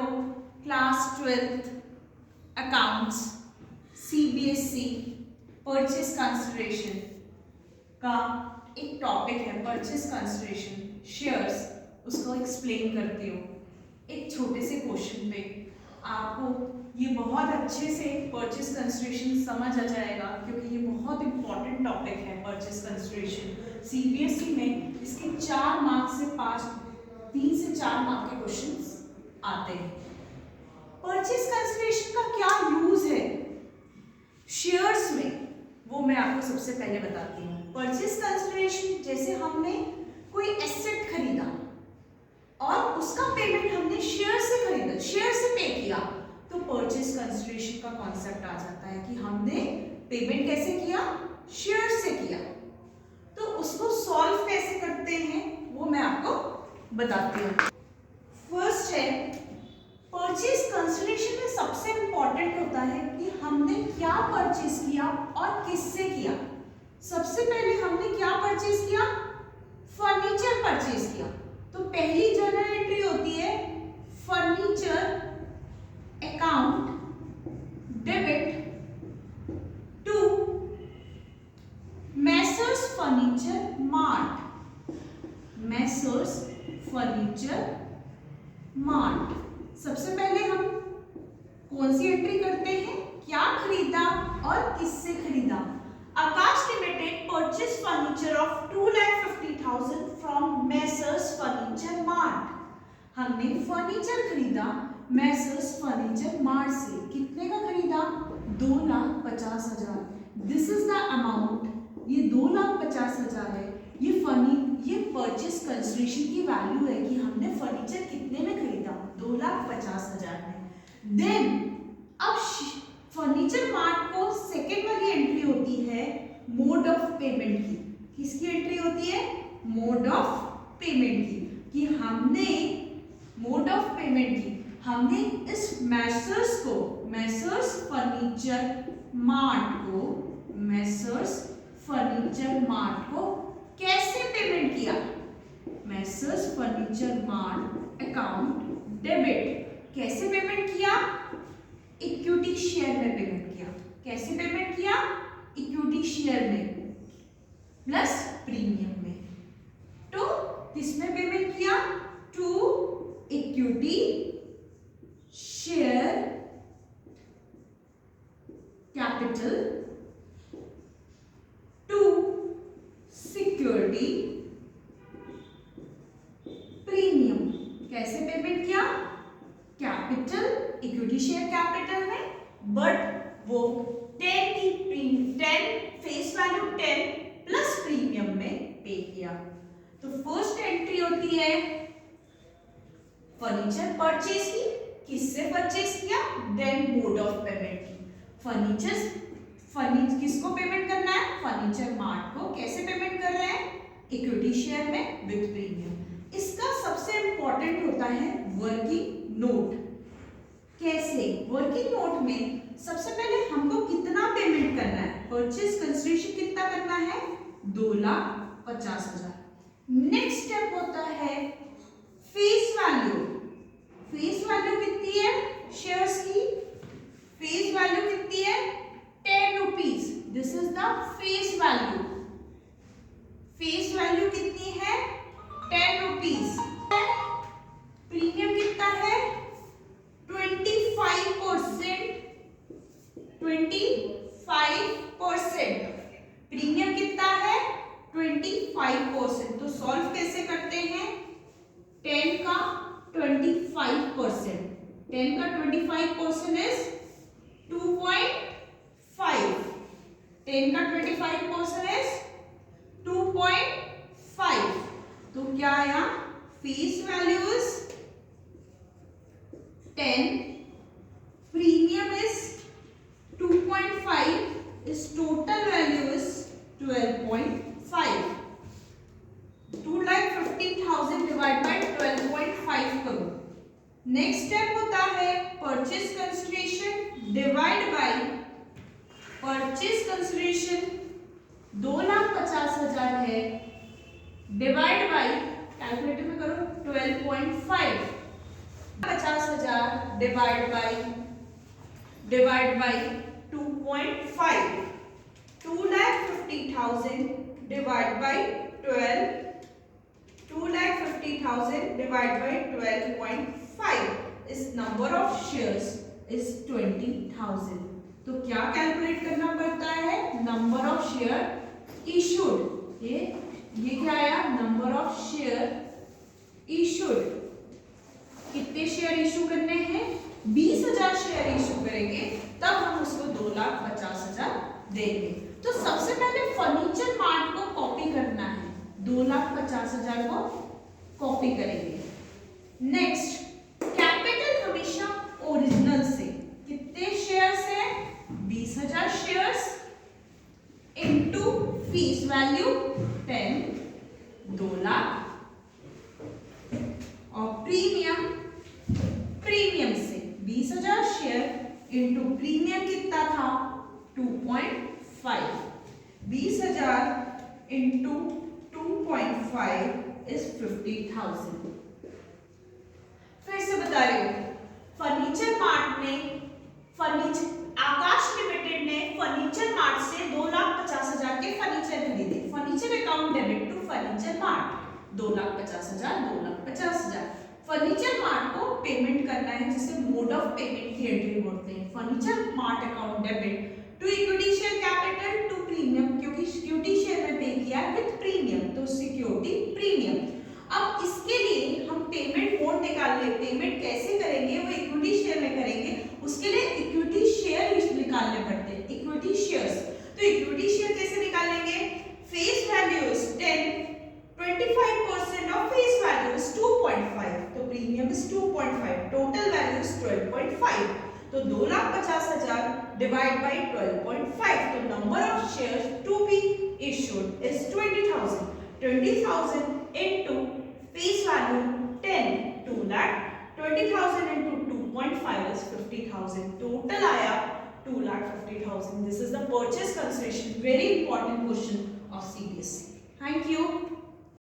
आपको class 12th accounts CBSE purchase consideration का एक टॉपिक है, परचेज कंसिडरेशन शेयर्स, उसको एक्सप्लेन करती हूँ एक छोटे से क्वेश्चन पे। आपको ये बहुत अच्छे से परचेज कंसिडरेशन समझ आ जाएगा क्योंकि ये बहुत इंपॉर्टेंट टॉपिक है। परचेज कंसिडरेशन सीबीएसई में इसके 4 मार्क्स से 3 से 4 मार्क के क्वेश्चंस आते हैं। परचेज कंसिडरेशन का क्या यूज है शेयर्स में, वो मैं आपको सबसे पहले बताती हूँ। परचेज कंसिडरेशन जैसे हमने कोई एसेट खरीदा और उसका पेमेंट हमने शेयर से खरीदा, शेयर से पे किया, तो परचेज कंसिडरेशन का कॉन्सेप्ट आ जाता है कि हमने पेमेंट कैसे किया, शेयर से किया। तो उसको सॉल्व कैसे करते हैं वो मैं आपको बताती हूँ। फर्स्ट है, परचेज कंसिडरेशन में सबसे इंपॉर्टेंट होता है कि हमने क्या परचेज किया और किससे किया। सबसे पहले हमने क्या परचेज किया, फर्नीचर परचेज किया। तो पहली जर्नल एंट्री होती है furniture account debit to Messrs furniture mart, Messrs furniture mart. सबसे पहले हम कौन सी एंट्री करते हैं, क्या खरीदा और किससे खरीदा। Aakash limited purchase furniture of 2,50,000 from messrs furniture mart. हमने फर्नीचर खरीदा मैसर्स फर्नीचर मार्ट से। कितने का खरीदा, 2,50,000। दिस इज द अमाउंट, ये 2,50,000 है। ये परचेज कंसिडरेशन की वैल्यू है कि हमने फर्नीचर कितने में खरीदा, 2,50,000 में। देन अब फर्नीचर मार्ट को सेकेंड वाली एंट्री होती है मोड ऑफ पेमेंट की। किसकी एंट्री होती है, मोड ऑफ पेमेंट की, कि हमने मोड ऑफ पेमेंट की, हमने इस मैसर्स को, मैसर्स फर्नीचर मार्ट को कैसे पेमेंट किया। Messrs furniture mart account debit, कैसे पेमेंट किया, इक्विटी शेयर में पेमेंट किया। कैसे पेमेंट किया, इक्विटी शेयर में प्लस प्रीमियम में। तो किसमें पेमेंट किया, to equity share capital to security premium. कैसे पेमेंट किया, कैपिटल, इक्विटी शेयर कैपिटल में, बट वो 10 फेस वैल्यू 10 प्लस प्रीमियम में पे किया। तो फर्स्ट एंट्री होती है फर्नीचर परचेज की, किससे परचेज किया, देन मोड ऑफ पेमेंट की। फर्नीचर किसको पेमेंट करना है, फर्नीचर मार्ट को। कैसे पेमेंट कर रहे हैं, इक्विटी शेयर में विद प्रीमियम। इसका सबसे इंपॉर्टेंट होता है वर्किंग नोट। कैसे, वर्किंग नोट में सबसे पहले हमको कितना पेमेंट करना है, परचेज कंसिडरेशन कितना करना है, 2,50,000। नेक्स्ट स्टेप होता है फेस वैल्यू। फेस वैल्यू कितनी है शेयर्स की, फेस वैल्यू कितनी है, 10 rupees. This is the face value. Face value कितनी है, 10 रुपीज। प्रीमियम कितना है, 25%। 25% प्रीमियम कितना है, 25%। तो सॉल्व कैसे करते हैं, 10 का 25%, 10 का 25% इज 2.5, 10 का 25% इज 2.5। तो क्या आया, face value is 10, premium is 2.5, इस total value is 12.5। 2,50,000 divide by 12.5 करो। नेक्स्ट स्टेप होता है purchase consideration divide by, purchase consideration 2,50,000 है, डिवाइड बाय, कैलकुलेटर में करो, 12.5। 50,000 divide by 2.5. 2,50,000 divide by 12. 2,50,000 divide by 12.5. इस number of shares is 20,000. तो क्या कैलकुलेट करना पड़ता है? Number of share issued. ये क्या आया? Number of share issued. कितने शेयर इशू करने हैं? 20,000 शेयर इशू करेंगे तब हम उसको 2,50,000 देंगे. तो सबसे पहले फर्नीचर मार्ट को कॉपी करना है. 2,50,000 को कॉपी करेंगे. नेक्स्ट, कैपिटल हमेशा ओरिजिनल से. कितने शेयर्स है? 20,000 shares into fees value 10, 2 lakh. और प्रीमियम से 20,000 शेयर इनटू प्रीमियम कितना था? 2.5. 20,000 इनटू 2.5 इज 50,000. फिर से बता रही हूं, फर्नीचर मार्ट ने आकाश लिमिटेड ने फर्नीचर मार्ट से 2,50,000 के फर्नीचर खरीदे. Furniture account debit to furniture mart. 2,50,000, 2,50,000. Furniture mart को पेमेंट करना है, जिसे मोड ऑफ पेमेंट की एंट्री बोलते हैं. Furniture mart account debit to equity share capital to premium, क्योंकि इक्विटी शेयर में पे किया विद प्रीमियम, तो सिक्योरिटी प्रीमियम. अब इसके लिए हम पेमेंट मोड निकाल ले. पेमेंट कैसे करेंगे? वो इक्विटी शेयर में करेंगे. उसके लिए इक्विटी शेयर निकालने पड़ते हैं. Equity shares. तो इक्विटी शेयर कैसे निकालेंगे? Face value is 10. 25% of face value is 2.5. तो premium is 2.5. Total value is 12.5. तो 2,50,000 डिवाइड बाय 12.5. तो number of shares to be issued is 20,000. 20,000 into face value 10, 2 lakh. 20,000 into 2.5 is 50,000. Total आया 2,50,000. This is the purchase consideration. Very important question of CBSE. Thank you.